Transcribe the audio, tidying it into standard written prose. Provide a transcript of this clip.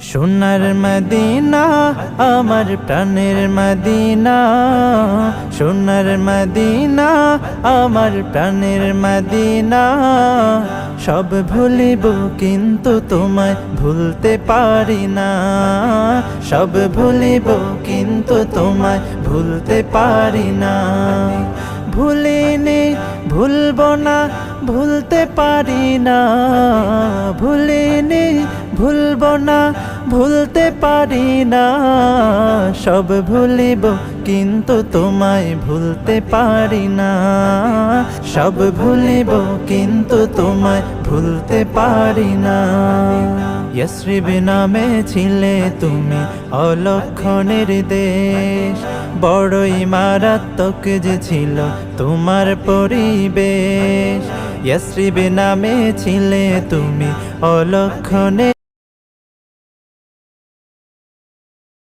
সোনার মদিনা আমার প্রাণের মদিনা, সোনার মদিনা আমার প্রাণের মদিনা। সব ভুলিব কিন্তু তোমায় ভুলতে পারি না, সব ভুলিব কিন্তু তোমায় ভুলতে পারি না। ভুলিনি ভুলবো না ভুলতে পারি না, ভুলিনি ভুলবো না ভুলতে পারি না। সব ভুলিব কিন্তু তোমায় ভুলতে পারি না, সব ভুলিব কিন্তু তোমায় ভুলতে পারি না। ইয়াসরিব নামে ছিলে তুমি অলক্ষণের দেশ, বড়ই মারাত্মক যে ছিল তোমার পরিবেশ। ইয়াসরিব নামে ছিলে তুমি অলক্ষণে